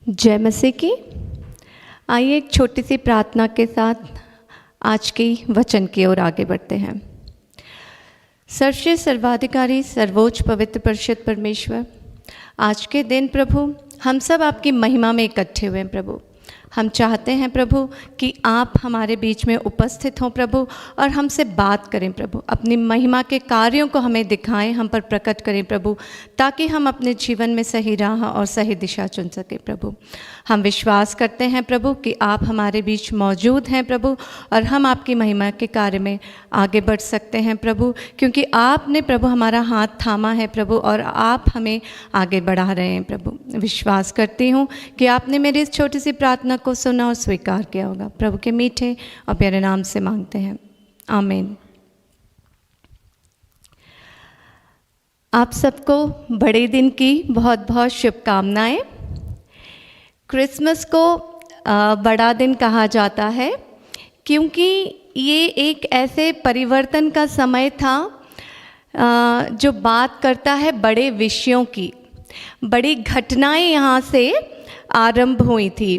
जय मसीह की। आइए एक छोटी सी प्रार्थना के साथ आज के वचन की ओर आगे बढ़ते हैं। सर्वश्रेष्ठ सर्वाधिकारी सर्वोच्च पवित्र परिशुद्ध परमेश्वर, आज के दिन प्रभु हम सब आपकी महिमा में इकट्ठे हुए हैं। प्रभु हम चाहते हैं प्रभु कि आप हमारे बीच में उपस्थित हों प्रभु, और हमसे बात करें प्रभु, अपनी महिमा के कार्यों को हमें दिखाएं, हम पर प्रकट करें प्रभु, ताकि हम अपने जीवन में सही राह और सही दिशा चुन सकें प्रभु। हम विश्वास करते हैं प्रभु कि आप हमारे बीच मौजूद हैं प्रभु, और हम आपकी महिमा के कार्य में आगे बढ़ सकते हैं प्रभु, क्योंकि आपने प्रभु हमारा हाथ थामा है प्रभु, और आप हमें आगे बढ़ा रहे हैं प्रभु। विश्वास करती हूँ कि आपने मेरी इस छोटी सी प्रार्थना को सुना और स्वीकार किया होगा। प्रभु के मीठे और प्यारे नाम से मांगते हैं, आमीन। आप सबको बड़े दिन की बहुत बहुत शुभकामनाएं। क्रिसमस को बड़ा दिन कहा जाता है क्योंकि ये एक ऐसे परिवर्तन का समय था जो बात करता है बड़े विषयों की। बड़ी घटनाएं यहाँ से आरंभ हुई थी,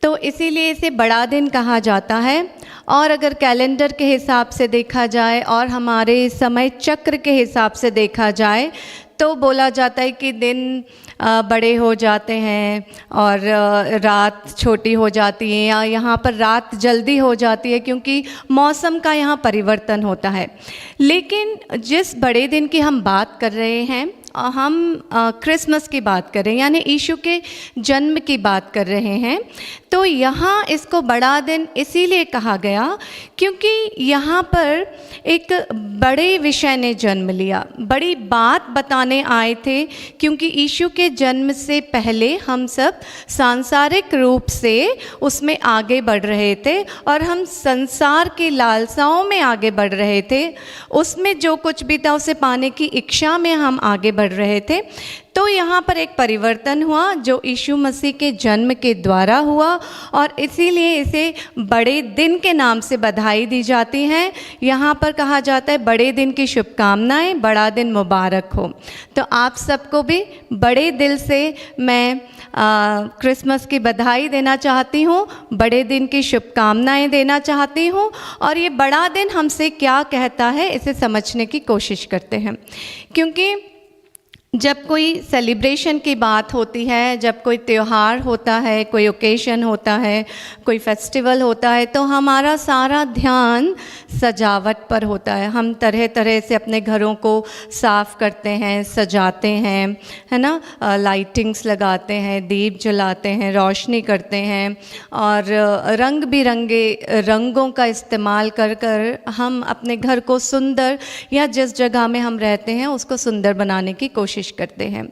तो इसीलिए इसे बड़ा दिन कहा जाता है। और अगर कैलेंडर के हिसाब से देखा जाए और हमारे समय चक्र के हिसाब से देखा जाए तो बोला जाता है कि दिन बड़े हो जाते हैं और रात छोटी हो जाती है, या यहाँ पर रात जल्दी हो जाती है क्योंकि मौसम का यहाँ परिवर्तन होता है। लेकिन जिस बड़े दिन की हम बात कर रहे हैं, हम क्रिसमस की बात कर रहे हैं, यानी यीशु के जन्म की बात कर रहे हैं। तो यहाँ इसको बड़ा दिन इसीलिए कहा गया क्योंकि यहाँ पर एक बड़े विषय ने जन्म लिया, बड़ी बात बताने आए थे। क्योंकि यीशु के जन्म से पहले हम सब सांसारिक रूप से उसमें आगे बढ़ रहे थे, और हम संसार की लालसाओं में आगे बढ़ रहे थे। उसमें जो कुछ भी था उसे पाने की इच्छा में हम आगे बढ़ रहे थे। तो यहाँ पर एक परिवर्तन हुआ जो यीशु मसीह के जन्म के द्वारा हुआ, और इसीलिए इसे बड़े दिन के नाम से बधाई दी जाती है। यहाँ पर कहा जाता है बड़े दिन की शुभकामनाएं, बड़ा दिन मुबारक हो। तो आप सबको भी बड़े दिल से मैं क्रिसमस की बधाई देना चाहती हूँ, बड़े दिन की शुभकामनाएं देना चाहती हूँ। और ये बड़ा दिन हमसे क्या कहता है इसे समझने की कोशिश करते हैं। क्योंकि जब कोई सेलिब्रेशन की बात होती है, जब कोई त्यौहार होता है, कोई ओकेशन होता है, कोई फेस्टिवल होता है, तो हमारा सारा ध्यान सजावट पर होता है। हम तरह तरह से अपने घरों को साफ़ करते हैं, सजाते हैं, है ना, लाइटिंग्स लगाते हैं, दीप जलाते हैं, रोशनी करते हैं, और रंग बिरंगे रंगों का इस्तेमाल कर कर हम अपने घर को सुंदर, या जिस जगह में हम रहते हैं उसको सुंदर बनाने की कोशिश करते हैं।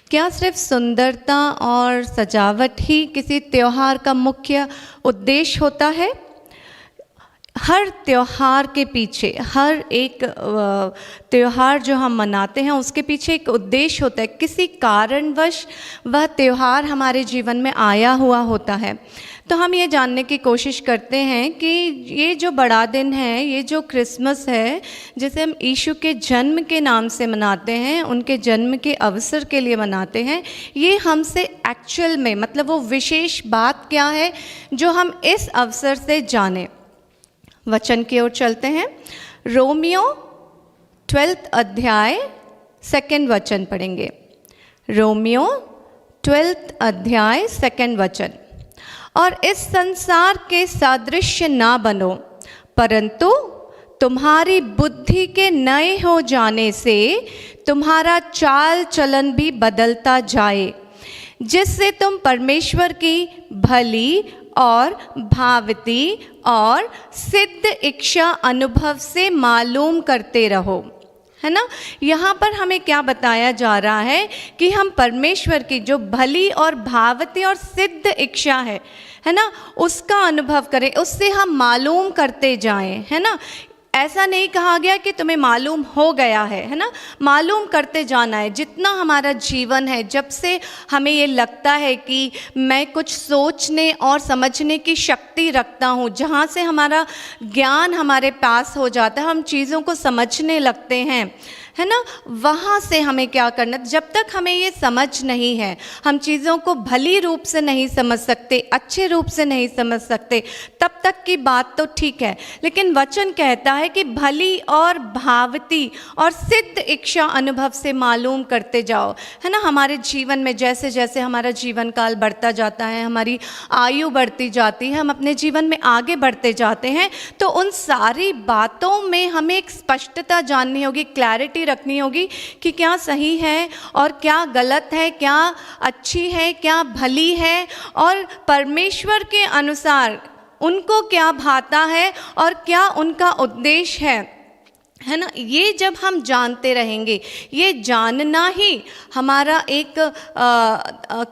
क्या सिर्फ सुंदरता और सजावट ही किसी त्योहार का मुख्य उद्देश्य होता है? हर त्योहार के पीछे, हर एक त्योहार जो हम मनाते हैं उसके पीछे एक उद्देश्य होता है। किसी कारणवश वह त्योहार हमारे जीवन में आया हुआ होता है। तो हम ये जानने की कोशिश करते हैं कि ये जो बड़ा दिन है, ये जो क्रिसमस है, जिसे हम यीशु के जन्म के नाम से मनाते हैं, उनके जन्म के अवसर के लिए मनाते हैं, ये हमसे एक्चुअल में मतलब वो विशेष बात क्या है जो हम इस अवसर से जानें। वचन की ओर चलते हैं। रोमियो 12 अध्याय 2 वचन पढ़ेंगे। रोमियो 12 अध्याय 2 वचन। और इस संसार के सादृश्य ना बनो, परंतु तुम्हारी बुद्धि के नए हो जाने से तुम्हारा चाल चलन भी बदलता जाए, जिससे तुम परमेश्वर की भली और भावती और सिद्ध इच्छा अनुभव से मालूम करते रहो। है ना, यहाँ पर हमें क्या बताया जा रहा है कि हम परमेश्वर की जो भली और भावती और सिद्ध इच्छा है ना, उसका अनुभव करें, उससे हम मालूम करते जाएं। है ना, ऐसा नहीं कहा गया कि तुम्हें मालूम हो गया है ना, मालूम करते जाना है। जितना हमारा जीवन है, जब से हमें ये लगता है कि मैं कुछ सोचने और समझने की शक्ति रखता हूँ, जहाँ से हमारा ज्ञान हमारे पास हो जाता है, हम चीज़ों को समझने लगते हैं, है ना, वहाँ से हमें क्या करना, जब तक हमें ये समझ नहीं है, हम चीज़ों को भली रूप से नहीं समझ सकते, अच्छे रूप से नहीं समझ सकते, तब तक की बात तो ठीक है। लेकिन वचन कहता है कि भली और भावती और सिद्ध इच्छा अनुभव से मालूम करते जाओ, है ना। हमारे जीवन में जैसे जैसे हमारा जीवन काल बढ़ता जाता है, हमारी आयु बढ़ती जाती है, हम अपने जीवन में आगे बढ़ते जाते हैं, तो उन सारी बातों में हमें एक स्पष्टता जाननी होगी, क्लैरिटी रखनी होगी कि क्या सही है और क्या गलत है, क्या अच्छी है, क्या भली है, और परमेश्वर के अनुसार उनको क्या भाता है और क्या उनका उद्देश्य है ना। ये जब हम जानते रहेंगे, ये जानना ही हमारा एक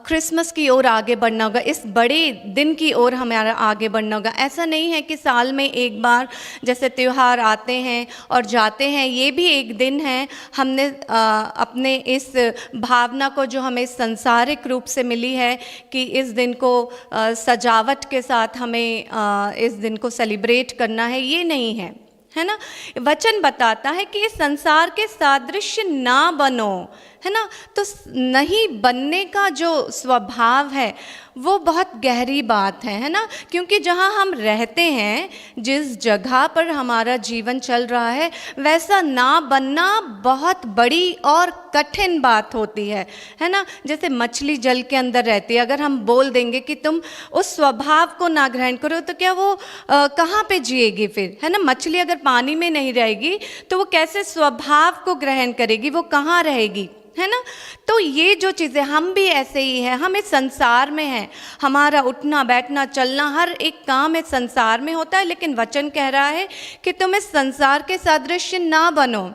क्रिसमस की ओर आगे बढ़ना होगा, इस बड़े दिन की ओर हमारा आगे बढ़ना होगा। ऐसा नहीं है कि साल में एक बार जैसे त्यौहार आते हैं और जाते हैं, ये भी एक दिन है। हमने अपने इस भावना को जो हमें सांसारिक रूप से मिली है कि इस दिन को सजावट के साथ हमें इस दिन को सेलिब्रेट करना है, ये नहीं है ना। वचन बताता है कि इस संसार के सादृश्य ना बनो, है ना। तो नहीं बनने का जो स्वभाव है वो बहुत गहरी बात है ना। क्योंकि जहाँ हम रहते हैं, जिस जगह पर हमारा जीवन चल रहा है, वैसा ना बनना बहुत बड़ी और कठिन बात होती है ना। जैसे मछली जल के अंदर रहती है, अगर हम बोल देंगे कि तुम उस स्वभाव को ना ग्रहण करो, तो क्या वो कहाँ पे जिएगी फिर, है ना। मछली अगर पानी में नहीं रहेगी तो वो कैसे स्वभाव को ग्रहण करेगी, वो कहाँ रहेगी, है ना। तो ये जो चीज़ें, हम भी ऐसे ही हैं, हम इस संसार में हैं, हमारा उठना बैठना चलना हर एक काम इस संसार में होता है। लेकिन वचन कह रहा है कि तुम इस संसार के सादृश्य ना बनो।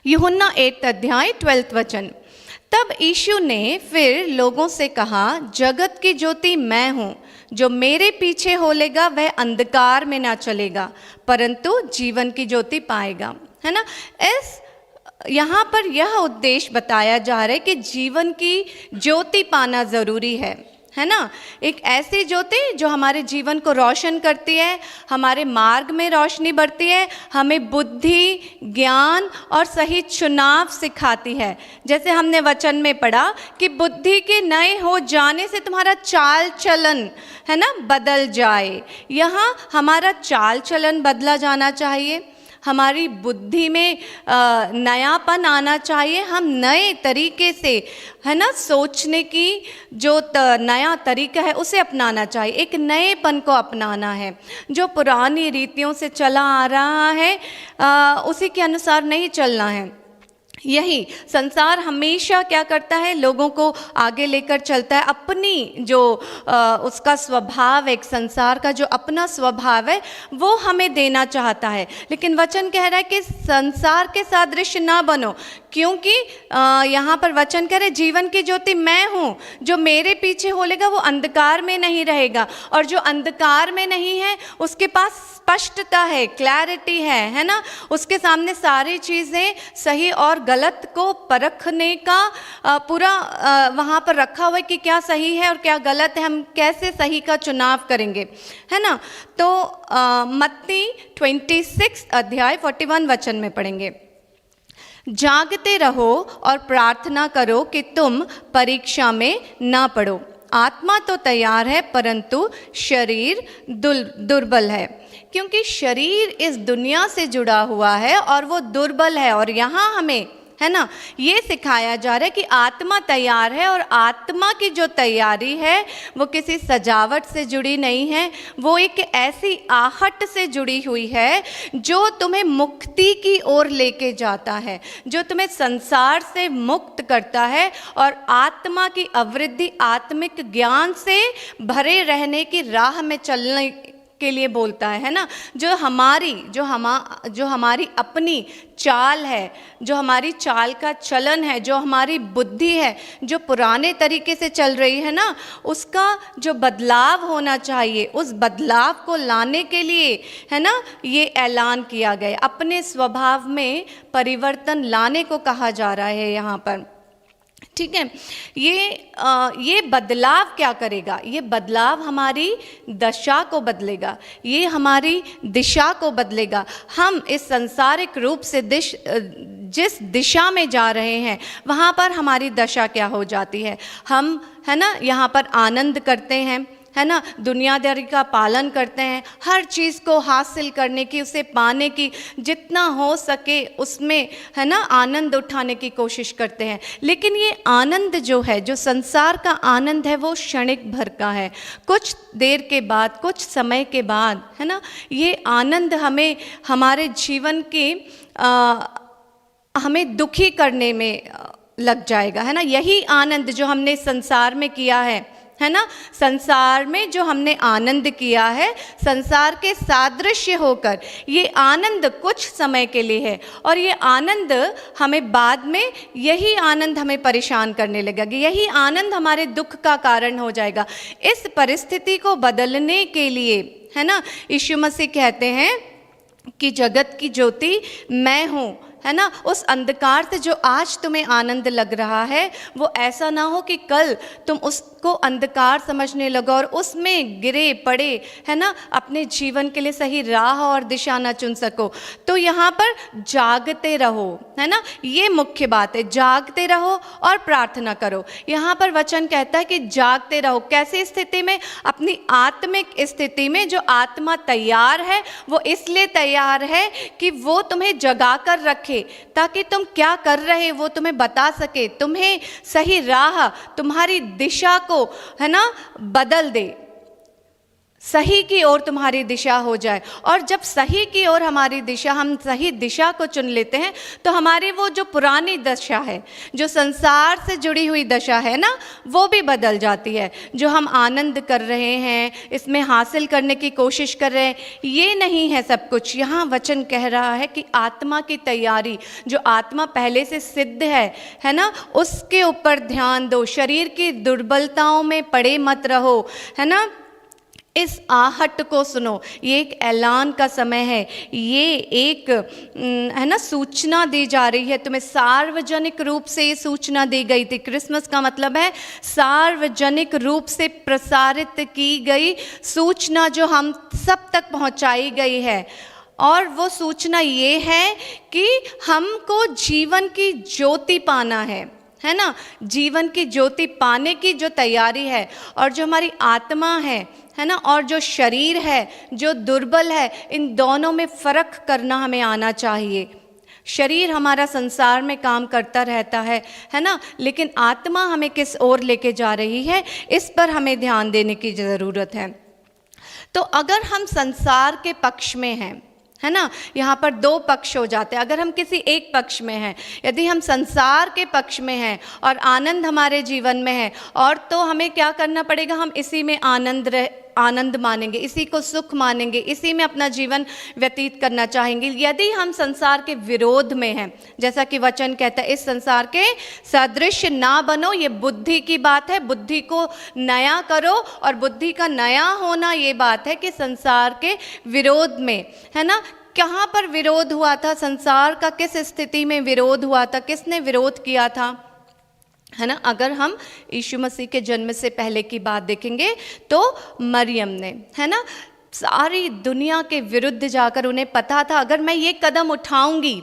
यूहन्ना 8 अध्याय 12 वचन। तब यीशु ने फिर लोगों से कहा, जगत की ज्योति मैं हूँ, जो मेरे पीछे होलेगा वह अंधकार में ना चलेगा, परंतु जीवन की ज्योति पाएगा, है ना। यहाँ पर यह उद्देश्य बताया जा रहा है कि जीवन की ज्योति पाना ज़रूरी है ना। एक ऐसी ज्योति जो हमारे जीवन को रोशन करती है, हमारे मार्ग में रोशनी बढ़ती है, हमें बुद्धि, ज्ञान और सही चुनाव सिखाती है। जैसे हमने वचन में पढ़ा कि बुद्धि के नए हो जाने से तुम्हारा चाल चलन, है ना, बदल जाए। यहाँ हमारा चाल चलन बदला जाना चाहिए, हमारी बुद्धि में नयापन आना चाहिए, हम नए तरीके से, है ना, सोचने की जो नया तरीका है उसे अपनाना चाहिए, एक नएपन को अपनाना है। जो पुरानी रीतियों से चला आ रहा है उसी के अनुसार नहीं चलना है। यही संसार हमेशा क्या करता है, लोगों को आगे लेकर चलता है, अपनी जो उसका स्वभाव, एक संसार का जो अपना स्वभाव है वो हमें देना चाहता है। लेकिन वचन कह रहा है कि संसार के सादृश्य ना बनो, क्योंकि यहाँ पर वचन कह रहे जीवन की ज्योति मैं हूँ, जो मेरे पीछे होलेगा वो अंधकार में नहीं रहेगा, और जो अंधकार में नहीं है उसके पास स्पष्टता है, क्लैरिटी है ना। उसके सामने सारी चीज़ें सही और गलत को परखने का पूरा वहाँ पर रखा हुआ है कि क्या सही है और क्या गलत है, हम कैसे सही का चुनाव करेंगे, है ना। तो मत्ती 26 अध्याय 41 वचन में पढ़ेंगे, जागते रहो और प्रार्थना करो कि तुम परीक्षा में ना पड़ो। आत्मा तो तैयार है परंतु शरीर दुर्बल है, क्योंकि शरीर इस दुनिया से जुड़ा हुआ है और वो दुर्बल है। और यहाँ हमें, है ना, ये सिखाया जा रहा है कि आत्मा तैयार है, और आत्मा की जो तैयारी है वो किसी सजावट से जुड़ी नहीं है, वो एक ऐसी आहट से जुड़ी हुई है जो तुम्हें मुक्ति की ओर लेके जाता है, जो तुम्हें संसार से मुक्त करता है और आत्मा की अवृद्धि, आत्मिक ज्ञान से भरे रहने की राह में चलने के लिए बोलता है ना। जो हमारी अपनी चाल है, जो हमारी चाल का चलन है, जो हमारी बुद्धि है, जो पुराने तरीके से चल रही है ना, उसका जो बदलाव होना चाहिए, उस बदलाव को लाने के लिए, है ना, ये ऐलान किया गया। अपने स्वभाव में परिवर्तन लाने को कहा जा रहा है यहाँ पर। ठीक है। ये बदलाव क्या करेगा? ये बदलाव हमारी दशा को बदलेगा, ये हमारी दिशा को बदलेगा। हम इस सांसारिक रूप से जिस दिशा में जा रहे हैं वहाँ पर हमारी दशा क्या हो जाती है। हम, है ना, यहाँ पर आनंद करते हैं, है ना, दुनियादारी का पालन करते हैं, हर चीज़ को हासिल करने की, उसे पाने की, जितना हो सके उसमें, है ना, आनंद उठाने की कोशिश करते हैं। लेकिन ये आनंद जो है, जो संसार का आनंद है, वो क्षणिक भर का है। कुछ देर के बाद, कुछ समय के बाद, है ना, ये आनंद हमें हमारे जीवन की हमें दुखी करने में लग जाएगा, है ना। यही आनंद जो हमने संसार में किया है ना, संसार में जो हमने आनंद किया है, संसार के सादृश्य होकर, ये आनंद कुछ समय के लिए है और ये आनंद हमें बाद में, यही आनंद हमें परेशान करने लगेगा, यही आनंद हमारे दुख का कारण हो जाएगा। इस परिस्थिति को बदलने के लिए, है ना, यीशु मसीह कहते हैं कि जगत की ज्योति मैं हूँ, है ना। उस अंधकार से जो आज तुम्हें आनंद लग रहा है, वो ऐसा ना हो कि कल तुम उसको अंधकार समझने लगो और उसमें गिरे पड़े, है ना, अपने जीवन के लिए सही राह और दिशा ना चुन सको। तो यहाँ पर जागते रहो, है ना, ये मुख्य बात है, जागते रहो और प्रार्थना करो। यहाँ पर वचन कहता है कि जागते रहो। कैसी स्थिति में? अपनी आत्मिक स्थिति में। जो आत्मा तैयार है, वो इसलिए तैयार है कि वो तुम्हें जगा कर रखे, ताकि तुम क्या कर रहे वो तुम्हें बता सके, तुम्हें सही राह, तुम्हारी दिशा को, है ना, बदल दे, सही की ओर तुम्हारी दिशा हो जाए। और जब सही की ओर हमारी दिशा, हम सही दिशा को चुन लेते हैं, तो हमारी वो जो पुरानी दशा है, जो संसार से जुड़ी हुई दशा है ना, वो भी बदल जाती है। जो हम आनंद कर रहे हैं, इसमें हासिल करने की कोशिश कर रहे हैं, ये नहीं है सब कुछ। यहाँ वचन कह रहा है कि आत्मा की तैयारी, जो आत्मा पहले से सिद्ध है ना, उसके ऊपर ध्यान दो। शरीर की दुर्बलताओं में पड़े मत रहो, है ना। इस आहट को सुनो। ये एक ऐलान का समय है, ये एक, है ना, सूचना दी जा रही है तुम्हें। सार्वजनिक रूप से ये सूचना दी गई थी। क्रिसमस का मतलब है सार्वजनिक रूप से प्रसारित की गई सूचना, जो हम सब तक पहुंचाई गई है। और वो सूचना ये है कि हमको जीवन की ज्योति पाना है ना, जीवन की ज्योति पाने की जो तैयारी है। और जो हमारी आत्मा है ना, और जो शरीर है, जो दुर्बल है, इन दोनों में फ़र्क करना हमें आना चाहिए। शरीर हमारा संसार में काम करता रहता है ना, लेकिन आत्मा हमें किस ओर लेके जा रही है, इस पर हमें ध्यान देने की ज़रूरत है। तो अगर हम संसार के पक्ष में हैं, है ना, यहाँ पर दो पक्ष हो जाते हैं। अगर हम किसी एक पक्ष में हैं, यदि हम संसार के पक्ष में हैं और आनंद हमारे जीवन में है, और तो हमें क्या करना पड़ेगा, हम इसी में आनंद मानेंगे, इसी को सुख मानेंगे, इसी में अपना जीवन व्यतीत करना चाहेंगे। यदि हम संसार के विरोध में हैं, जैसा कि वचन कहता है, इस संसार के सदृश ना बनो, ये बुद्धि की बात है, बुद्धि को नया करो। और बुद्धि का नया होना ये बात है कि संसार के विरोध में, है ना। कहाँ पर विरोध हुआ था? संसार का किस स्थिति में विरोध हुआ था? किसने विरोध किया था, है ना। अगर हम यीशु मसीह के जन्म से पहले की बात देखेंगे तो मरियम ने, है ना, सारी दुनिया के विरुद्ध जाकर, उन्हें पता था अगर मैं ये कदम उठाऊंगी,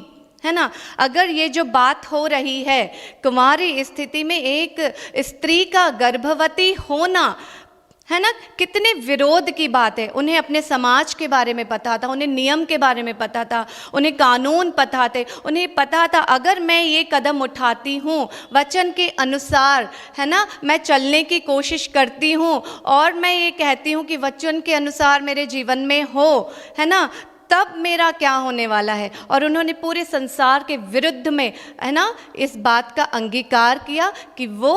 है ना, अगर ये जो बात हो रही है, कुंवारी स्थिति में एक स्त्री का गर्भवती होना, है ना, कितने विरोध की बात है। उन्हें अपने समाज के बारे में पता था, उन्हें नियम के बारे में पता था, उन्हें कानून पता थे, उन्हें पता था अगर मैं ये कदम उठाती हूँ, वचन के अनुसार, है ना, मैं चलने की कोशिश करती हूँ और मैं ये कहती हूँ कि वचन के अनुसार मेरे जीवन में हो, है ना, तब मेरा क्या होने वाला है। और उन्होंने पूरे संसार के विरुद्ध में, है ना, इस बात का अंगीकार किया कि वो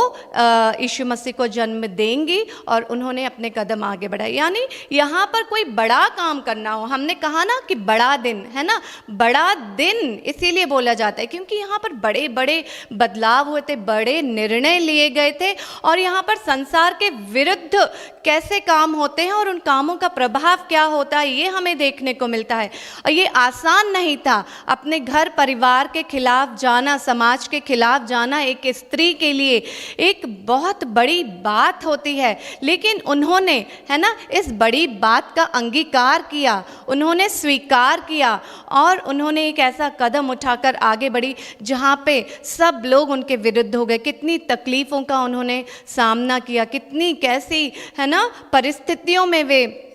यीशु मसीह को जन्म देंगी, और उन्होंने अपने कदम आगे बढ़ाए। यानी यहाँ पर कोई बड़ा काम करना हो, हमने कहा ना कि बड़ा दिन, है ना, बड़ा दिन इसीलिए बोला जाता है क्योंकि यहाँ पर बड़े बड़े बदलाव हुए थे, बड़े निर्णय लिए गए थे। और यहाँ पर संसार के विरुद्ध कैसे काम होते हैं और उन कामों का प्रभाव क्या होता है, ये हमें देखने को मिलता है। है। और ये आसान नहीं था, अपने घर परिवार के खिलाफ जाना, समाज के खिलाफ जाना एक स्त्री के लिए एक बहुत बड़ी बात होती है। लेकिन उन्होंने, है ना, इस बड़ी बात का अंगीकार किया, उन्होंने स्वीकार किया और उन्होंने एक ऐसा कदम उठाकर आगे बढ़ी जहाँ पे सब लोग उनके विरुद्ध हो गए। कितनी तकलीफ़ों का उन्होंने सामना किया, कितनी कैसी, है ना, परिस्थितियों में वे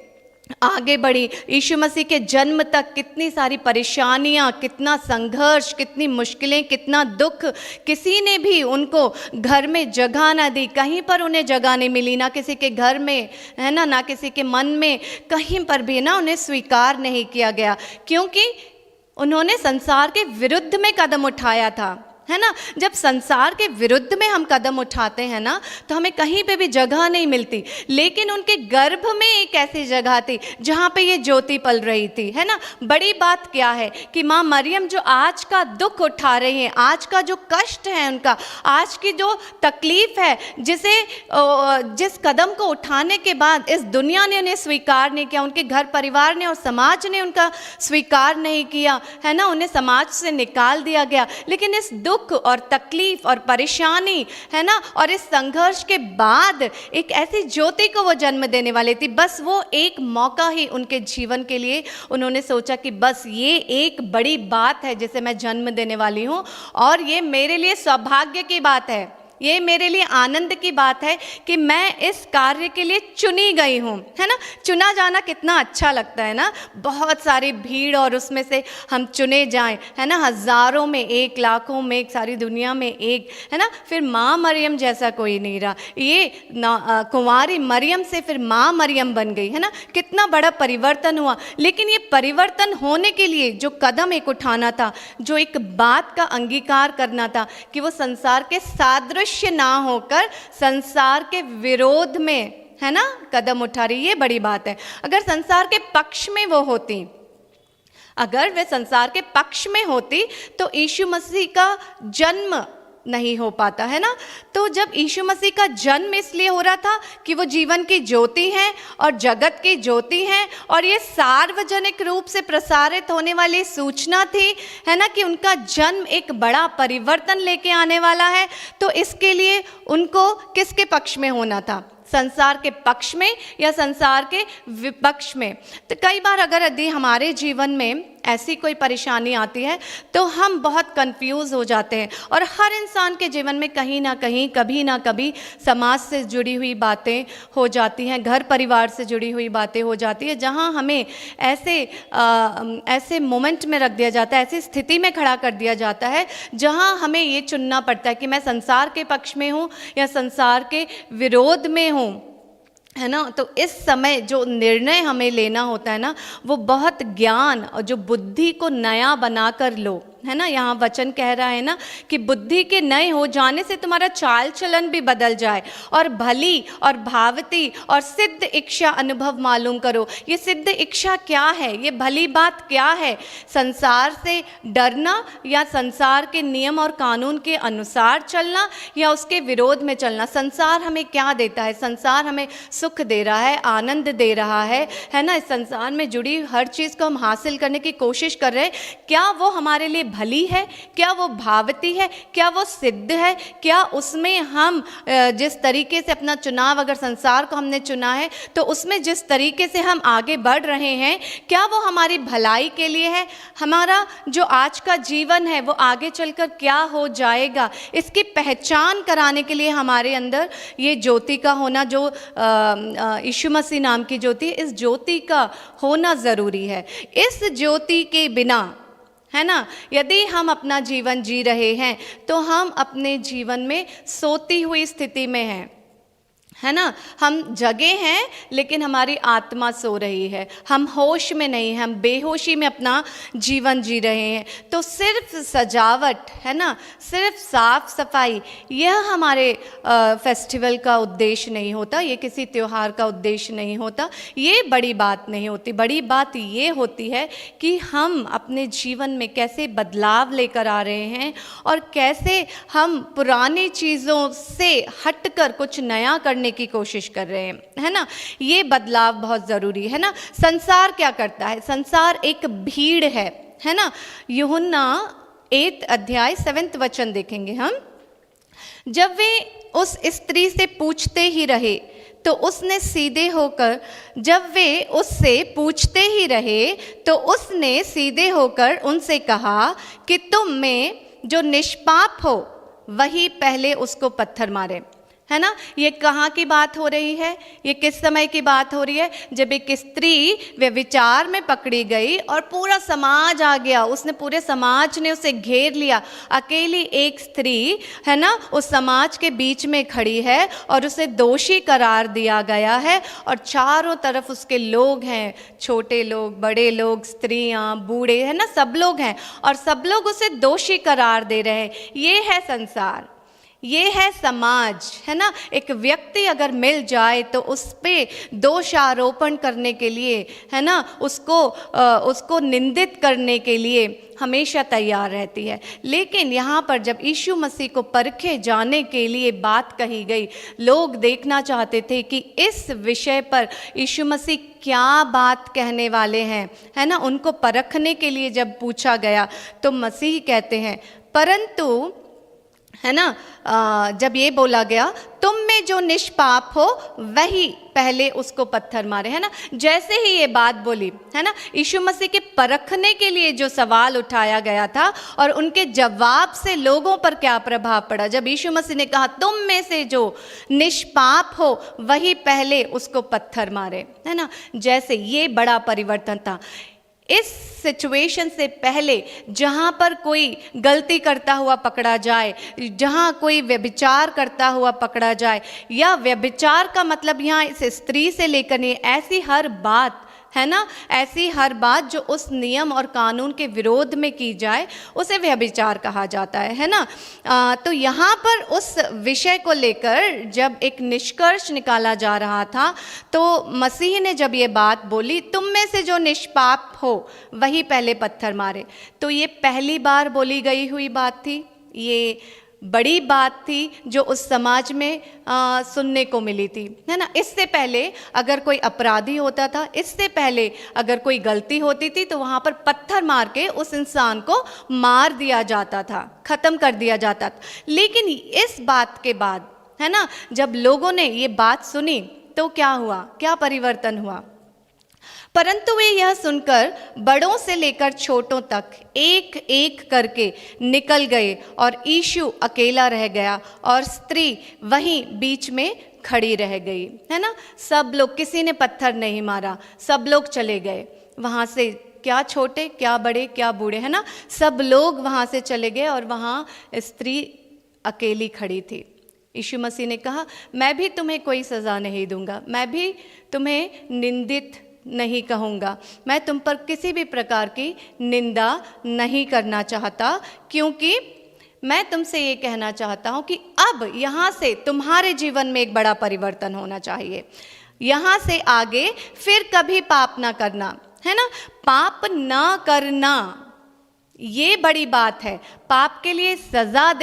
आगे बढ़ी। यीशु मसीह के जन्म तक कितनी सारी परेशानियां, कितना संघर्ष, कितनी मुश्किलें, कितना दुख, किसी ने भी उनको घर में जगह ना दी, कहीं पर उन्हें जगह नहीं मिली, ना किसी के घर में, है ना किसी के मन में, कहीं पर भी ना उन्हें स्वीकार नहीं किया गया, क्योंकि उन्होंने संसार के विरुद्ध में कदम उठाया था, है ना। जब संसार के विरुद्ध में हम कदम उठाते हैं ना, तो हमें कहीं पे भी जगह नहीं मिलती। लेकिन उनके गर्भ में एक ऐसी जगह थी जहाँ पे ये ज्योति पल रही थी, है ना। बड़ी बात क्या है कि माँ मरियम जो आज का दुख उठा रही हैं, आज का जो कष्ट है उनका, आज की जो तकलीफ़ है, जिस कदम को उठाने के बाद इस दुनिया ने उन्हें स्वीकार नहीं किया, उनके घर परिवार ने और समाज ने उनका स्वीकार नहीं किया, है ना, उन्हें समाज से निकाल दिया गया। लेकिन इस दुख और तकलीफ और परेशानी, है ना, और इस संघर्ष के बाद एक ऐसी ज्योति को वो जन्म देने वाली थी। बस वो एक मौका ही उनके जीवन के लिए उन्होंने सोचा कि बस ये एक बड़ी बात है जिसे मैं जन्म देने वाली हूँ, और ये मेरे लिए सौभाग्य की बात है, ये मेरे लिए आनंद की बात है कि मैं इस कार्य के लिए चुनी गई हूँ, है ना। चुना जाना कितना अच्छा लगता है ना, बहुत सारी भीड़ और उसमें से हम चुने जाएं, है ना, हज़ारों में एक, लाखों में एक, सारी दुनिया में एक, है ना। फिर माँ मरियम जैसा कोई नहीं रहा, ये कुंवारी मरियम से फिर माँ मरियम बन गई, है ना। कितना बड़ा परिवर्तन हुआ। लेकिन ये परिवर्तन होने के लिए जो कदम एक उठाना था, जो एक बात का अंगीकार करना था कि वो संसार के सादृश्य ना होकर संसार के विरोध में, है ना, कदम उठा रही, ये बड़ी बात है। अगर संसार के पक्ष में वो होती, अगर वे संसार के पक्ष में होती तो यीशु मसीह का जन्म नहीं हो पाता, है ना। तो जब यीशु मसीह का जन्म इसलिए हो रहा था कि वो जीवन की ज्योति हैं और जगत की ज्योति हैं, और ये सार्वजनिक रूप से प्रसारित होने वाली सूचना थी, है ना, कि उनका जन्म एक बड़ा परिवर्तन लेके आने वाला है। तो इसके लिए उनको किसके पक्ष में होना था, संसार के पक्ष में या संसार के विपक्ष में। तो कई बार अगर यदि हमारे जीवन में ऐसी कोई परेशानी आती है तो हम बहुत कंफ्यूज हो जाते हैं, और हर इंसान के जीवन में कहीं ना कहीं, कभी ना कभी समाज से जुड़ी हुई बातें हो जाती हैं, घर परिवार से जुड़ी हुई बातें हो जाती है, जहां हमें ऐसे मोमेंट में रख दिया जाता है, ऐसी स्थिति में खड़ा कर दिया जाता है जहां हमें ये चुनना पड़ता है कि मैं संसार के पक्ष में हूँ या संसार के विरोध में हूँ, है ना। तो इस समय जो निर्णय हमें लेना होता है ना, वो बहुत ज्ञान और जो बुद्धि को नया बना कर लो, है ना। यहाँ वचन कह रहा है ना कि बुद्धि के नए हो जाने से तुम्हारा चाल चलन भी बदल जाए, और भली और भावती और सिद्ध इच्छा अनुभव मालूम करो। ये सिद्ध इच्छा क्या है, ये भली बात क्या है, संसार से डरना या संसार के नियम और कानून के अनुसार चलना या उसके विरोध में चलना। संसार हमें क्या देता है, संसार हमें सुख दे रहा है, आनंद दे रहा है ना। इस संसार में जुड़ी हर चीज़ को हम हासिल करने की कोशिश कर रहे हैं, क्या वो हमारे लिए भली है, क्या वो भावती है, क्या वो सिद्ध है, क्या उसमें हम जिस तरीके से अपना चुनाव, अगर संसार को हमने चुना है तो उसमें जिस तरीके से हम आगे बढ़ रहे हैं, क्या वो हमारी भलाई के लिए है। हमारा जो आज का जीवन है वो आगे चलकर क्या हो जाएगा, इसकी पहचान कराने के लिए हमारे अंदर ये ज्योति का होना, जो यीशु मसीह नाम की ज्योति, इस ज्योति का होना ज़रूरी है। इस ज्योति के बिना, है ना, यदि हम अपना जीवन जी रहे हैं तो हम अपने जीवन में सोती हुई स्थिति में हैं, है ना। हम जगे हैं लेकिन हमारी आत्मा सो रही है, हम होश में नहीं हैं, हम बेहोशी में अपना जीवन जी रहे हैं। तो सिर्फ सजावट, है ना, सिर्फ साफ सफाई, यह हमारे फेस्टिवल का उद्देश्य नहीं होता, ये किसी त्यौहार का उद्देश्य नहीं होता, ये बड़ी बात नहीं होती। बड़ी बात ये होती है कि हम अपने जीवन में कैसे बदलाव लेकर आ रहे हैं और कैसे हम पुरानी चीज़ों से हटकर कुछ नया करने करने की कोशिश कर रहे हैं, है ना। ये बदलाव बहुत ज़रूरी है ना। संसार क्या करता है? संसार एक भीड़ है ना। यूहन्ना 8 अध्याय 7 वचन देखेंगे हम। जब वे उस स्त्री से पूछते ही रहे तो उसने सीधे होकर उनसे कहा कि तुम में जो निष्पाप हो वही पहले उसको पत्थर मारे, है ना। ये कहाँ की बात हो रही है? ये किस समय की बात हो रही है? जब एक स्त्री व्यभिचार में पकड़ी गई और पूरा समाज आ गया, उसने पूरे समाज ने उसे घेर लिया। अकेली एक स्त्री, है ना, उस समाज के बीच में खड़ी है और उसे दोषी करार दिया गया है और चारों तरफ उसके लोग हैं, छोटे लोग, बड़े लोग, स्त्रियां, बूढ़े, है ना, सब लोग हैं और सब लोग उसे दोषी करार दे रहे हैं। ये है संसार, ये है समाज, है ना। एक व्यक्ति अगर मिल जाए तो उस पे दोषारोपण करने के लिए, है ना, उसको निंदित करने के लिए हमेशा तैयार रहती है। लेकिन यहाँ पर जब यीशु मसीह को परखे जाने के लिए बात कही गई, लोग देखना चाहते थे कि इस विषय पर यीशु मसीह क्या बात कहने वाले हैं, है ना। उनको परखने के लिए जब पूछा गया तो मसीह कहते हैं, परंतु, है ना, जब ये बोला गया तुम में जो निष्पाप हो वही पहले उसको पत्थर मारे, है ना। जैसे ही ये बात बोली, है ना, यीशु मसीह के परखने के लिए जो सवाल उठाया गया था और उनके जवाब से लोगों पर क्या प्रभाव पड़ा। जब यीशु मसीह ने कहा तुम में से जो निष्पाप हो वही पहले उसको पत्थर मारे, है ना, जैसे ये बड़ा परिवर्तन था। इस सिचुएशन से पहले जहाँ पर कोई गलती करता हुआ पकड़ा जाए, जहाँ कोई व्यभिचार करता हुआ पकड़ा जाए, या व्यभिचार का मतलब यहाँ इस स्त्री से लेकर नहीं, ऐसी हर बात, है ना, ऐसी हर बात जो उस नियम और कानून के विरोध में की जाए उसे व्यभिचार कहा जाता है ना। तो यहाँ पर उस विषय को लेकर जब एक निष्कर्ष निकाला जा रहा था तो मसीह ने जब ये बात बोली तुम में से जो निष्पाप हो वही पहले पत्थर मारे, तो ये पहली बार बोली गई हुई बात थी। ये बड़ी बात थी जो उस समाज में सुनने को मिली थी, है ना। इससे पहले अगर कोई अपराधी होता था, इससे पहले अगर कोई गलती होती थी तो वहाँ पर पत्थर मार के उस इंसान को मार दिया जाता था, ख़त्म कर दिया जाता था। लेकिन इस बात के बाद, है ना, जब लोगों ने ये बात सुनी तो क्या हुआ, क्या परिवर्तन हुआ। परंतु वे यह सुनकर बड़ों से लेकर छोटों तक एक एक करके निकल गए और यीशु अकेला रह गया और स्त्री वहीं बीच में खड़ी रह गई, है ना। सब लोग, किसी ने पत्थर नहीं मारा, सब लोग चले गए वहाँ से, क्या छोटे, क्या बड़े, क्या बूढ़े, है ना, सब लोग वहाँ से चले गए और वहाँ स्त्री अकेली खड़ी थी। यीशु मसीह ने कहा मैं भी तुम्हें कोई सज़ा नहीं दूंगा, मैं भी तुम्हें निंदित नहीं कहूँगा, मैं तुम पर किसी भी प्रकार की निंदा नहीं करना चाहता, क्योंकि मैं तुमसे ये कहना चाहता हूँ कि अब यहाँ से तुम्हारे जीवन में एक बड़ा परिवर्तन होना चाहिए। यहाँ से आगे फिर कभी पाप ना करना, है ना, पाप ना करना, ये बड़ी बात है। पाप के लिए सज़ा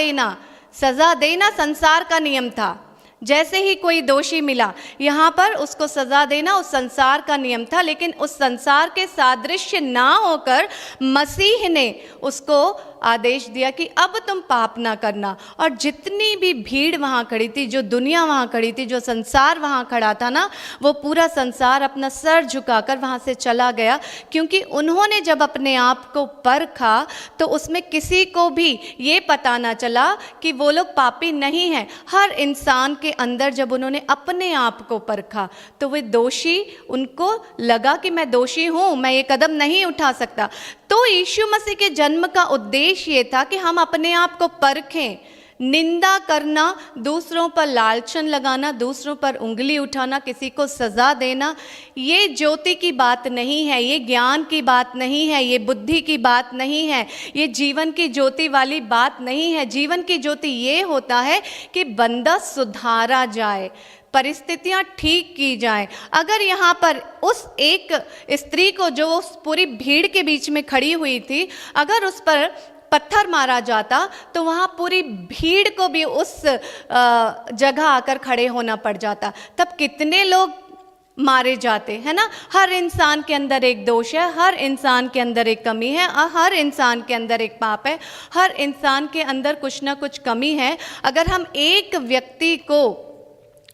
देना संसार का नियम था। जैसे ही कोई दोषी मिला यहाँ पर उसको सज़ा देना उस संसार का नियम था, लेकिन उस संसार के सादृश्य ना होकर मसीह ने उसको आदेश दिया कि अब तुम पाप ना करना। और जितनी भी भीड़ वहाँ खड़ी थी, जो दुनिया वहाँ खड़ी थी, जो संसार वहाँ खड़ा था ना, वो पूरा संसार अपना सर झुकाकर वहाँ से चला गया, क्योंकि उन्होंने जब अपने आप को परखा तो उसमें किसी को भी ये पता ना चला कि वो लोग पापी नहीं हैं। हर इंसान के अंदर जब उन्होंने अपने आप को परखा तो वे दोषी, उनको लगा कि मैं दोषी हूँ, मैं ये कदम नहीं उठा सकता। तो यीशु मसीह के जन्म का उद्देश्य ये था कि हम अपने आप को परखें। निंदा करना, दूसरों पर लालचन लगाना, दूसरों पर उंगली उठाना, किसी को सज़ा देना, ये ज्योति की बात नहीं है, ये ज्ञान की बात नहीं है, ये बुद्धि की बात नहीं है, ये जीवन की ज्योति वाली बात नहीं है। जीवन की ज्योति ये होता है कि बंदा सुधारा जाए, परिस्थितियाँ ठीक की जाएं। अगर यहाँ पर उस एक स्त्री को जो उस पूरी भीड़ के बीच में खड़ी हुई थी, अगर उस पर पत्थर मारा जाता तो वहाँ पूरी भीड़ को भी उस जगह आकर खड़े होना पड़ जाता। तब कितने लोग मारे जाते, है ना। हर इंसान के अंदर एक दोष है, हर इंसान के अंदर एक कमी है, हर इंसान के अंदर एक पाप है, हर इंसान के अंदर कुछ ना कुछ कमी है। अगर हम एक व्यक्ति को,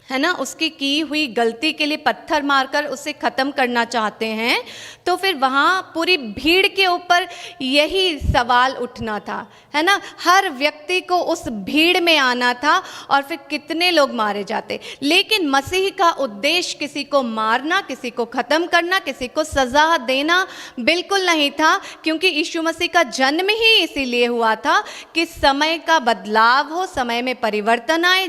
है ना, उसकी की हुई गलती के लिए पत्थर मारकर उसे ख़त्म करना चाहते हैं तो फिर वहाँ पूरी भीड़ के ऊपर यही सवाल उठना था, है ना। हर व्यक्ति को उस भीड़ में आना था और फिर कितने लोग मारे जाते। लेकिन मसीह का उद्देश्य किसी को मारना, किसी को ख़त्म करना, किसी को सज़ा देना बिल्कुल नहीं था, क्योंकि यीशु मसीह का जन्म ही इसीलिए हुआ था कि समय का बदलाव हो, समय में परिवर्तन आए।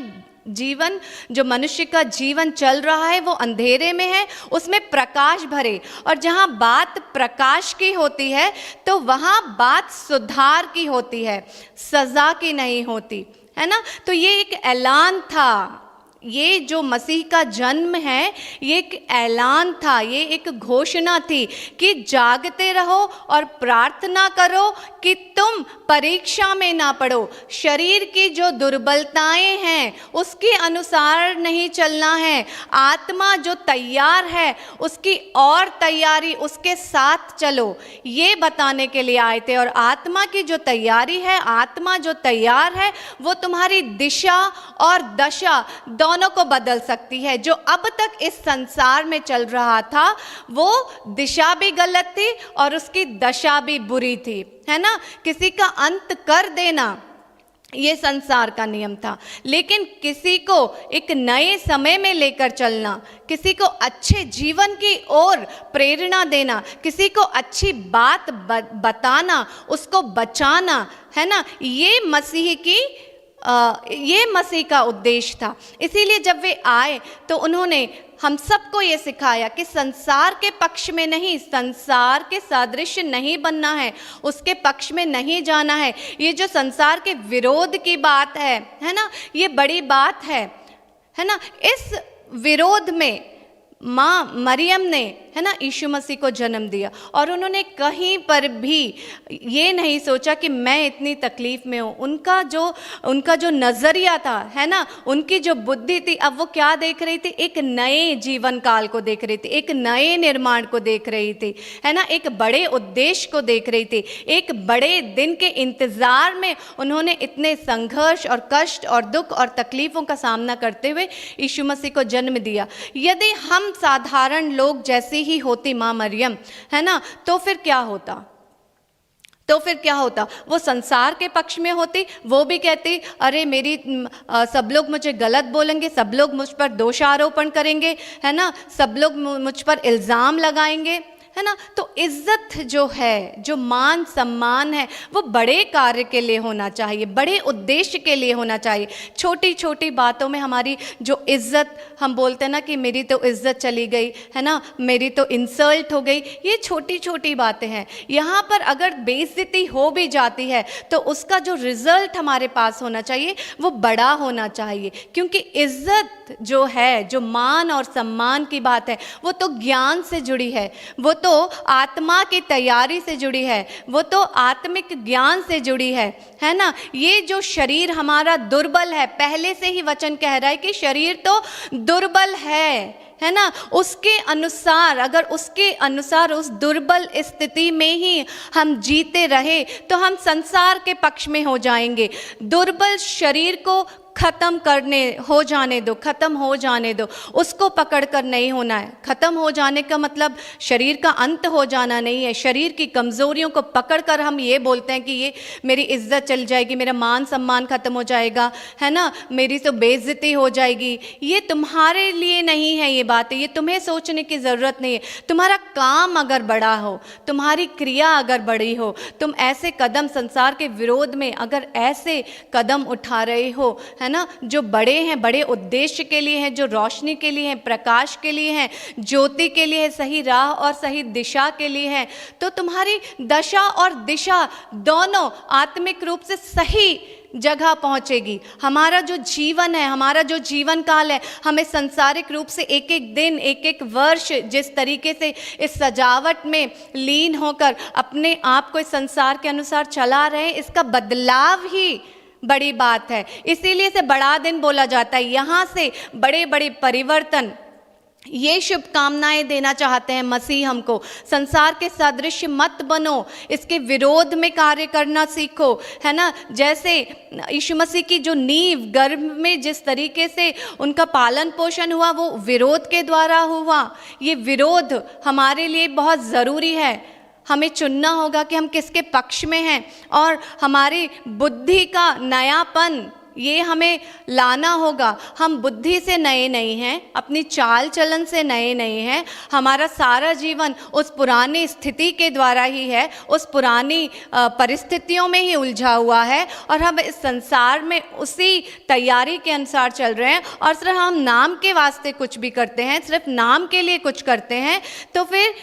जीवन, जो मनुष्य का जीवन चल रहा है वो अंधेरे में है, उसमें प्रकाश भरे। और जहाँ बात प्रकाश की होती है तो वहाँ बात सुधार की होती है, सज़ा की नहीं होती, है ना। तो ये एक ऐलान था, ये जो मसीह का जन्म है ये एक ऐलान था, ये एक घोषणा थी कि जागते रहो और प्रार्थना करो कि तुम परीक्षा में ना पड़ो। शरीर की जो दुर्बलताएं हैं उसके अनुसार नहीं चलना है, आत्मा जो तैयार है उसकी और तैयारी उसके साथ चलो, ये बताने के लिए आए थे। और आत्मा की जो तैयारी है, आत्मा जो तैयार है, वो तुम्हारी दिशा और दशा दोनों को बदल सकती है। जो अब तक इस संसार में चल रहा था वो दिशा भी गलत थी और उसकी दशा भी बुरी थी, है ना। किसी का अंत कर देना ये संसार का नियम था, लेकिन किसी को एक नए समय में लेकर चलना, किसी को अच्छे जीवन की ओर प्रेरणा देना, किसी को अच्छी बात बताना, उसको बचाना, है ना, ये मसीह का उद्देश्य था। इसीलिए जब वे आए तो उन्होंने हम सबको ये सिखाया कि संसार के पक्ष में नहीं, संसार के सादृश्य नहीं बनना है, उसके पक्ष में नहीं जाना है। ये जो संसार के विरोध की बात है ना, ये बड़ी बात है ना। इस विरोध में माँ मरियम ने, है ना, यीशु मसीह को जन्म दिया और उन्होंने कहीं पर भी ये नहीं सोचा कि मैं इतनी तकलीफ़ में हूँ। उनका जो नज़रिया था, है ना, उनकी जो बुद्धि थी, अब वो क्या देख रही थी? एक नए जीवन काल को देख रही थी, एक नए निर्माण को देख रही थी, है ना, एक बड़े उद्देश्य को देख रही थी। एक बड़े दिन के इंतज़ार में उन्होंने इतने संघर्ष और कष्ट और दुख और तकलीफ़ों का सामना करते हुए यीशु मसीह को जन्म दिया। यदि हम साधारण लोग जैसे ही होती माँ मरियम, है ना, तो फिर क्या होता? वो संसार के पक्ष में होती, वो भी कहती अरे मेरी सब लोग मुझे गलत बोलेंगे, सब लोग मुझ पर दोषारोपण करेंगे, है ना, सब लोग मुझ पर इल्ज़ाम लगाएंगे, है ना। तो इज्जत जो है, जो मान सम्मान है, वो बड़े कार्य के लिए होना चाहिए, बड़े उद्देश्य के लिए होना चाहिए। छोटी छोटी बातों में हमारी जो इज्जत, हम बोलते हैं ना कि मेरी तो इज्जत चली गई, है ना, मेरी तो इंसल्ट हो गई, ये छोटी छोटी बातें हैं। यहाँ पर अगर बेइज्जती हो भी जाती है तो उसका जो रिजल्ट हमारे पास होना चाहिए वो बड़ा होना चाहिए, क्योंकि इज्जत जो है, जो मान और सम्मान की बात है, वो तो ज्ञान से जुड़ी है, वो तो आत्मा की तैयारी से जुड़ी है, वो तो आत्मिक ज्ञान से जुड़ी है ना। ये जो शरीर हमारा दुर्बल है, पहले से ही वचन कह रहा है कि शरीर तो दुर्बल है ना, उसके अनुसार, अगर उसके अनुसार उस दुर्बल स्थिति में ही हम जीते रहे तो हम संसार के पक्ष में हो जाएंगे। दुर्बल शरीर को ख़त्म हो जाने दो, उसको पकड़कर नहीं होना है। ख़त्म हो जाने का मतलब शरीर का अंत हो जाना नहीं है। शरीर की कमज़ोरियों को पकड़कर हम ये बोलते हैं कि ये मेरी इज्जत चल जाएगी, मेरा मान सम्मान ख़त्म हो जाएगा, है ना, मेरी तो बेइज्जती हो जाएगी। ये तुम्हारे लिए नहीं है ये बातें, ये तुम्हें सोचने की ज़रूरत नहीं है। तुम्हारा काम अगर बड़ा हो, तुम्हारी क्रिया अगर बड़ी हो, तुम ऐसे कदम संसार के विरोध में अगर ऐसे कदम उठा रहे हो, है ना, जो बड़े हैं, बड़े उद्देश्य के लिए हैं, जो रोशनी के लिए हैं, प्रकाश के लिए हैं, ज्योति के लिए है, सही राह और सही दिशा के लिए है, तो तुम्हारी दशा और दिशा दोनों आत्मिक रूप से सही जगह पहुंचेगी। हमारा जो जीवन है, हमारा जो जीवन काल है, हमें संसारिक रूप से एक एक दिन, एक एक वर्ष जिस तरीके से इस सजावट में लीन होकर अपने आप को इस संसार के अनुसार चला रहे हैं, इसका बदलाव ही बड़ी बात है। इसीलिए इसे बड़ा दिन बोला जाता है। यहाँ से बड़े बड़े परिवर्तन, ये शुभकामनाएं देना चाहते हैं मसीह हमको। संसार के सादृश्य मत बनो, इसके विरोध में कार्य करना सीखो, है ना। जैसे यीशु मसीह की जो नींव गर्भ में जिस तरीके से उनका पालन पोषण हुआ, वो विरोध के द्वारा हुआ। ये विरोध हमारे लिए बहुत ज़रूरी है। हमें चुनना होगा कि हम किसके पक्ष में हैं, और हमारी बुद्धि का नयापन ये हमें लाना होगा। हम बुद्धि से नए नहीं हैं, अपनी चाल चलन से नए नहीं हैं। हमारा सारा जीवन उस पुरानी स्थिति के द्वारा ही है, उस पुरानी परिस्थितियों में ही उलझा हुआ है, और हम इस संसार में उसी तैयारी के अनुसार चल रहे हैं। और सिर्फ हम नाम के वास्ते कुछ भी करते हैं, सिर्फ नाम के लिए कुछ करते हैं, तो फिर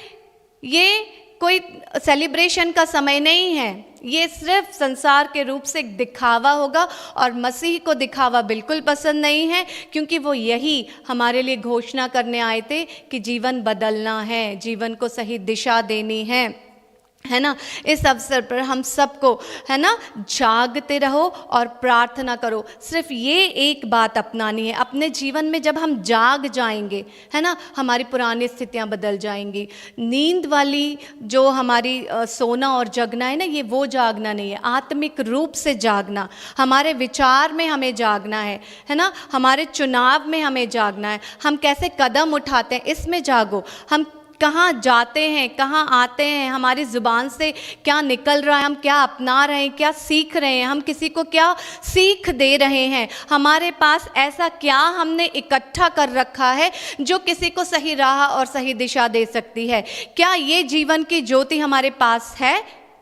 ये कोई सेलिब्रेशन का समय नहीं है। ये सिर्फ संसार के रूप से एक दिखावा होगा, और मसीह को दिखावा बिल्कुल पसंद नहीं है, क्योंकि वो यही हमारे लिए घोषणा करने आए थे कि जीवन बदलना है, जीवन को सही दिशा देनी है ना। इस अवसर पर हम सबको, है ना, जागते रहो और प्रार्थना करो। सिर्फ ये एक बात अपनानी है अपने जीवन में। जब हम जाग जाएंगे, है ना, हमारी पुरानी स्थितियां बदल जाएंगी। नींद वाली जो हमारी सोना और जगना है ना, ये वो जागना नहीं है। आत्मिक रूप से जागना, हमारे विचार में हमें जागना है ना, हमारे चुनाव में हमें जागना है। हम कैसे कदम उठाते हैं, इसमें जागो। हम कहाँ जाते हैं, कहाँ आते हैं, हमारी ज़ुबान से क्या निकल रहा है, हम क्या अपना रहे हैं, क्या सीख रहे हैं, हम किसी को क्या सीख दे रहे हैं, हमारे पास ऐसा क्या हमने इकट्ठा कर रखा है जो किसी को सही राह और सही दिशा दे सकती है। क्या ये जीवन की ज्योति हमारे पास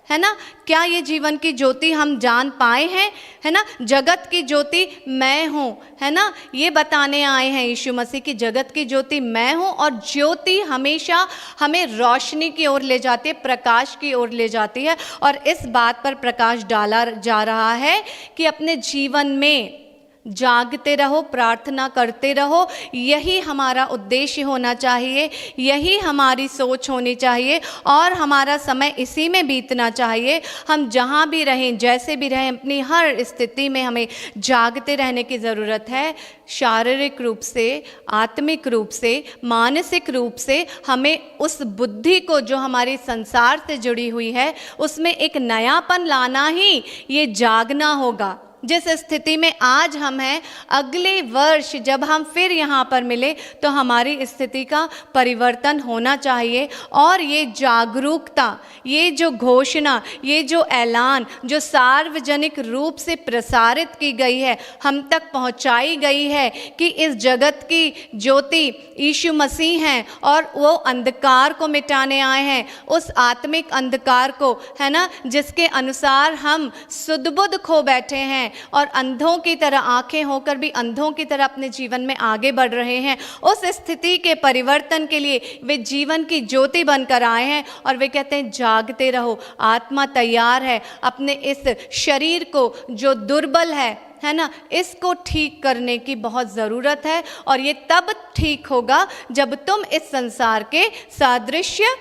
है ना। क्या ये जीवन की ज्योति हम जान पाए हैं, है ना। जगत की ज्योति मैं हूँ, है ना, ये बताने आए हैं यीशु मसीह की जगत की ज्योति मैं हूँ। और ज्योति हमेशा हमें रोशनी की ओर ले जाती है, प्रकाश की ओर ले जाती है। और इस बात पर प्रकाश डाला जा रहा है कि अपने जीवन में जागते रहो, प्रार्थना करते रहो। यही हमारा उद्देश्य होना चाहिए, यही हमारी सोच होनी चाहिए, और हमारा समय इसी में बीतना चाहिए। हम जहाँ भी रहें, जैसे भी रहें, अपनी हर स्थिति में हमें जागते रहने की ज़रूरत है। शारीरिक रूप से, आत्मिक रूप से, मानसिक रूप से हमें उस बुद्धि को जो हमारी संसार से जुड़ी हुई है, उसमें एक नयापन लाना ही ये जागना होगा। जिस स्थिति में आज हम हैं, अगले वर्ष जब हम फिर यहाँ पर मिले तो हमारी स्थिति का परिवर्तन होना चाहिए। और ये जागरूकता, ये जो घोषणा, ये जो ऐलान जो सार्वजनिक रूप से प्रसारित की गई है, हम तक पहुँचाई गई है कि इस जगत की ज्योति यीशु मसीह हैं, और वो अंधकार को मिटाने आए हैं, उस आत्मिक अंधकार को, है ना, जिसके अनुसार हम सुध-बुध खो बैठे हैं और अंधों की तरह, आंखें होकर भी अंधों की तरह अपने जीवन में आगे बढ़ रहे हैं। उस स्थिति के परिवर्तन के लिए वे जीवन की ज्योति बनकर आए हैं, और वे कहते हैं जागते रहो। आत्मा तैयार है अपने इस शरीर को जो दुर्बल है ना, इसको ठीक करने की बहुत ज़रूरत है। और ये तब ठीक होगा जब तुम इस संसार के सादृश्य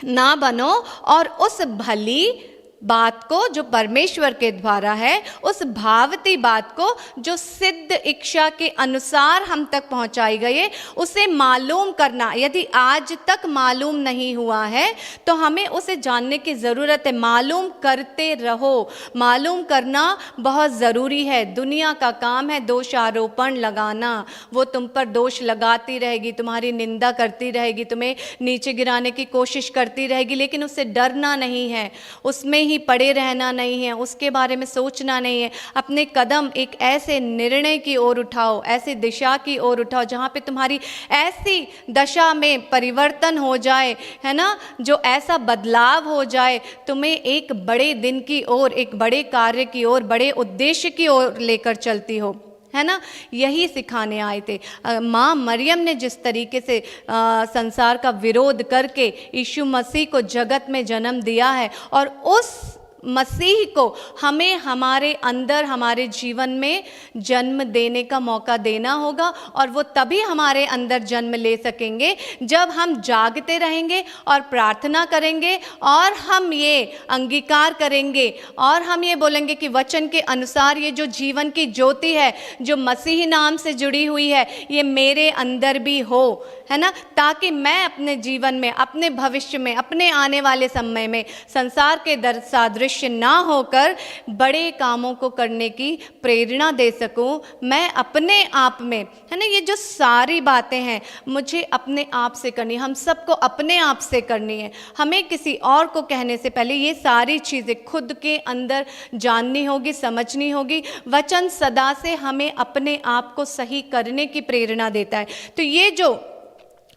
ना बनो, और उस भली बात को जो परमेश्वर के द्वारा है, उस भावती बात को जो सिद्ध इच्छा के अनुसार हम तक पहुंचाई गई है, उसे मालूम करना। यदि आज तक मालूम नहीं हुआ है तो हमें उसे जानने की ज़रूरत है। मालूम करते रहो, मालूम करना बहुत ज़रूरी है। दुनिया का काम है दोषारोपण लगाना। वो तुम पर दोष लगाती रहेगी, तुम्हारी निंदा करती रहेगी, तुम्हें नीचे गिराने की कोशिश करती रहेगी, लेकिन उससे डरना नहीं है, उसमें ही पड़े रहना नहीं है, उसके बारे में सोचना नहीं है। अपने कदम एक ऐसे निर्णय की ओर उठाओ, ऐसी दिशा की ओर उठाओ जहाँ पे तुम्हारी ऐसी दशा में परिवर्तन हो जाए, है ना, जो ऐसा बदलाव हो जाए, तुम्हें एक बड़े दिन की ओर, एक बड़े कार्य की ओर, बड़े उद्देश्य की ओर लेकर चलती हो, है ना, यही सिखाने आए थे। माँ मरियम ने जिस तरीके से संसार का विरोध करके यीशु मसीह को जगत में जन्म दिया है, और उस मसीह को हमें हमारे अंदर, हमारे जीवन में जन्म देने का मौका देना होगा। और वो तभी हमारे अंदर जन्म ले सकेंगे जब हम जागते रहेंगे और प्रार्थना करेंगे, और हम ये अंगीकार करेंगे और हम ये बोलेंगे कि वचन के अनुसार ये जो जीवन की ज्योति है, जो मसीह नाम से जुड़ी हुई है, ये मेरे अंदर भी हो, है ना, ताकि मैं अपने जीवन में, अपने भविष्य में, अपने आने वाले समय में संसार के सादृश्य ना होकर बड़े कामों को करने की प्रेरणा दे सकूं। मैं अपने आप में, है ना, ये जो सारी बातें हैं मुझे अपने आप से करनी, हम सबको अपने आप से करनी है। हमें किसी और को कहने से पहले ये सारी चीज़ें खुद के अंदर जाननी होगी, समझनी होगी। वचन सदा से हमें अपने आप को सही करने की प्रेरणा देता है। तो ये जो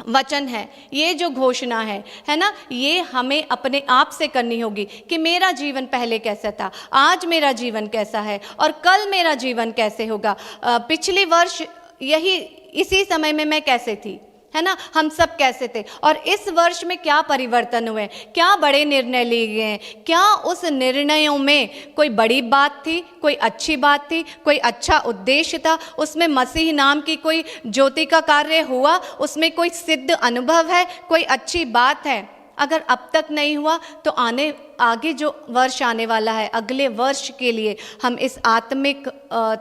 वचन है, ये जो घोषणा है ना, ये हमें अपने आप से करनी होगी कि मेरा जीवन पहले कैसा था, आज मेरा जीवन कैसा है, और कल मेरा जीवन कैसे होगा। पिछले वर्ष इसी समय में मैं कैसे थी, है ना, हम सब कैसे थे, और इस वर्ष में क्या परिवर्तन हुए, क्या बड़े निर्णय लिए गए हैं, क्या उस निर्णयों में कोई बड़ी बात थी, कोई अच्छी बात थी, कोई अच्छा उद्देश्य था, उसमें मसीह नाम की कोई ज्योति का कार्य हुआ, उसमें कोई सिद्ध अनुभव है, कोई अच्छी बात है। अगर अब तक नहीं हुआ तो आगे जो वर्ष आने वाला है, अगले वर्ष के लिए हम इस आत्मिक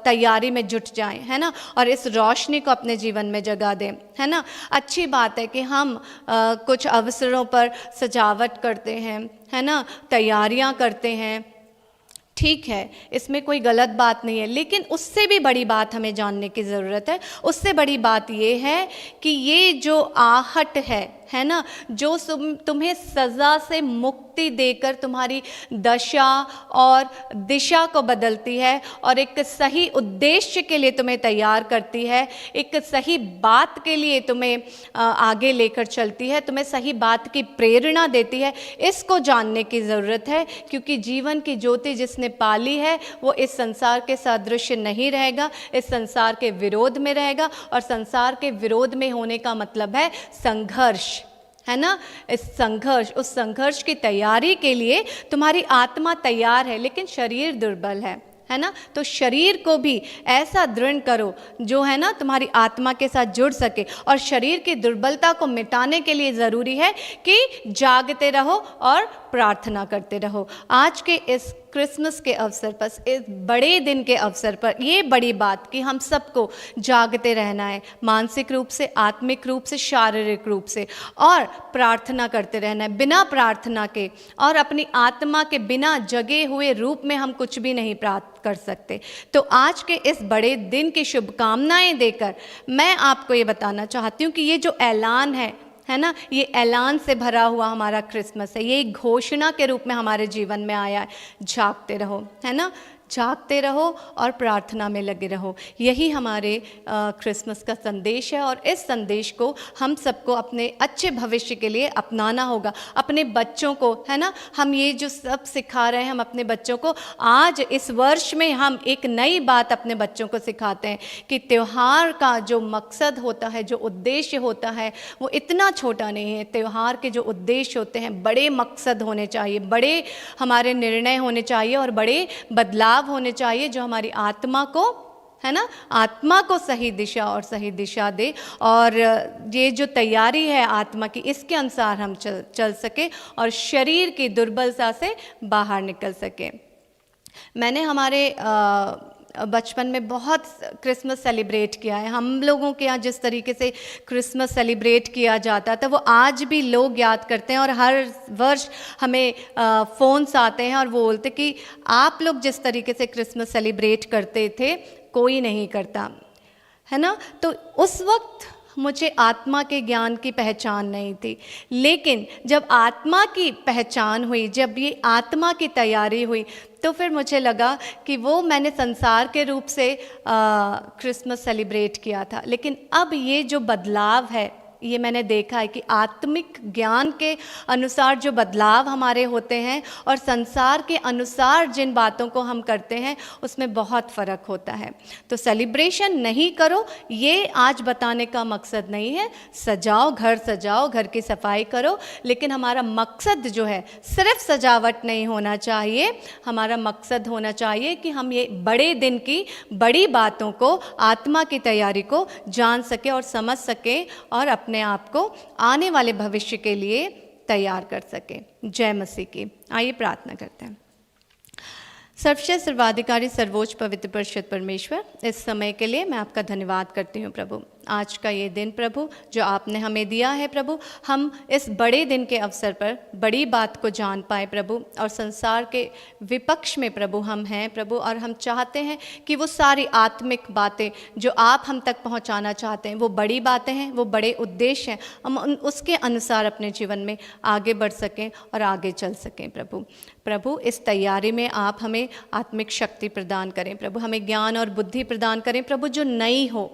तैयारी में जुट जाएं, है ना, और इस रोशनी को अपने जीवन में जगा दें, है ना। अच्छी बात है कि हम कुछ अवसरों पर सजावट करते हैं, है ना, तैयारियां करते हैं, ठीक है, इसमें कोई गलत बात नहीं है। लेकिन उससे भी बड़ी बात हमें जानने की ज़रूरत है। उससे बड़ी बात ये है कि ये जो आहट है ना, जो तुम्हें सज़ा से मुक्ति देकर तुम्हारी दशा और दिशा को बदलती है, और एक सही उद्देश्य के लिए तुम्हें तैयार करती है, एक सही बात के लिए तुम्हें आगे लेकर चलती है, तुम्हें सही बात की प्रेरणा देती है, इसको जानने की ज़रूरत है। क्योंकि जीवन की ज्योति जिसने पाली है वो इस संसार के सादृश्य नहीं रहेगा, इस संसार के विरोध में रहेगा। और संसार के विरोध में होने का मतलब है संघर्ष, है ना। इस संघर्ष, उस संघर्ष की तैयारी के लिए तुम्हारी आत्मा तैयार है, लेकिन शरीर दुर्बल है ना। तो शरीर को भी ऐसा दृढ़ करो जो है ना तुम्हारी आत्मा के साथ जुड़ सके। और शरीर की दुर्बलता को मिटाने के लिए ज़रूरी है कि जागते रहो और प्रार्थना करते रहो। आज के इस क्रिसमस के अवसर पर, इस बड़े दिन के अवसर पर, ये बड़ी बात कि हम सबको जागते रहना है, मानसिक रूप से, आत्मिक रूप से, शारीरिक रूप से, और प्रार्थना करते रहना है। बिना प्रार्थना के और अपनी आत्मा के बिना जगे हुए रूप में हम कुछ भी नहीं प्राप्त कर सकते। तो आज के इस बड़े दिन की शुभकामनाएं देकर मैं आपको ये बताना चाहती हूँ कि ये जो ऐलान है ना, ये ऐलान से भरा हुआ हमारा क्रिसमस है। ये एक घोषणा के रूप में हमारे जीवन में आया है, जागते रहो, है ना, जागते रहो और प्रार्थना में लगे रहो। यही हमारे क्रिसमस का संदेश है, और इस संदेश को हम सबको अपने अच्छे भविष्य के लिए अपनाना होगा। अपने बच्चों को, है ना, हम ये जो सब सिखा रहे हैं, हम अपने बच्चों को आज इस वर्ष में हम एक नई बात अपने बच्चों को सिखाते हैं कि त्यौहार का जो मकसद होता है, जो उद्देश्य होता है, वो इतना छोटा नहीं है। त्यौहार के जो उद्देश्य होते हैं बड़े मकसद होने चाहिए, बड़े हमारे निर्णय होने चाहिए, और बड़े बदलाव होने चाहिए जो हमारी आत्मा को, है ना, आत्मा को सही दिशा और सही दिशा दे। और ये जो तैयारी है आत्मा की, इसके अनुसार हम चल सके और शरीर की दुर्बलता से बाहर निकल सके। मैंने हमारे बचपन में बहुत क्रिसमस सेलिब्रेट किया है। हम लोगों के यहाँ जिस तरीके से क्रिसमस सेलिब्रेट किया जाता था वो आज भी लोग याद करते हैं, और हर वर्ष हमें फ़ोन्स आते हैं और वो बोलते कि आप लोग जिस तरीके से क्रिसमस सेलिब्रेट करते थे कोई नहीं करता, है ना। तो उस वक्त मुझे आत्मा के ज्ञान की पहचान नहीं थी, लेकिन जब आत्मा की पहचान हुई, जब ये आत्मा की तैयारी हुई, तो फिर मुझे लगा कि वो मैंने संसार के रूप से क्रिसमस सेलिब्रेट किया था। लेकिन अब ये जो बदलाव है ये मैंने देखा है कि आत्मिक ज्ञान के अनुसार जो बदलाव हमारे होते हैं और संसार के अनुसार जिन बातों को हम करते हैं उसमें बहुत फ़र्क होता है। तो सेलिब्रेशन नहीं करो, ये आज बताने का मकसद नहीं है। सजाओ, घर की सफाई करो, लेकिन हमारा मकसद जो है सिर्फ सजावट नहीं होना चाहिए। हमारा मकसद होना चाहिए कि हम ये बड़े दिन की बड़ी बातों को, आत्मा की तैयारी को जान सके और समझ सके और अपने आप को आने वाले भविष्य के लिए तैयार कर सके। जय मसीह की। आइए प्रार्थना करते हैं। सर्वश्रेष्ठ सर्वाधिकारी सर्वोच्च पवित्र परिशुद्ध परमेश्वर, इस समय के लिए मैं आपका धन्यवाद करती हूँ प्रभु। आज का ये दिन प्रभु जो आपने हमें दिया है प्रभु, हम इस बड़े दिन के अवसर पर बड़ी बात को जान पाए प्रभु, और संसार के विपक्ष में प्रभु हम हैं प्रभु, और हम चाहते हैं कि वो सारी आत्मिक बातें जो आप हम तक पहुंचाना चाहते हैं, वो बड़ी बातें हैं, वो बड़े उद्देश्य हैं, हम उसके अनुसार अपने जीवन में आगे बढ़ सकें और आगे चल सकें प्रभु। प्रभु इस तैयारी में आप हमें आत्मिक शक्ति प्रदान करें प्रभु, हमें ज्ञान और बुद्धि प्रदान करें प्रभु जो नई हो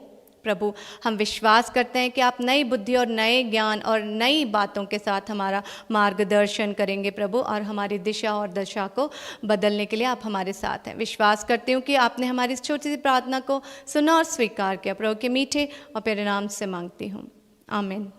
प्रभु। हम विश्वास करते हैं कि आप नई बुद्धि और नए ज्ञान और नई बातों के साथ हमारा मार्गदर्शन करेंगे प्रभु, और हमारी दिशा और दशा को बदलने के लिए आप हमारे साथ हैं। विश्वास करती हूँ कि आपने हमारी इस छोटी सी प्रार्थना को सुना और स्वीकार किया प्रभु के मीठे और प्यारे नाम से मांगती हूँ, आमीन।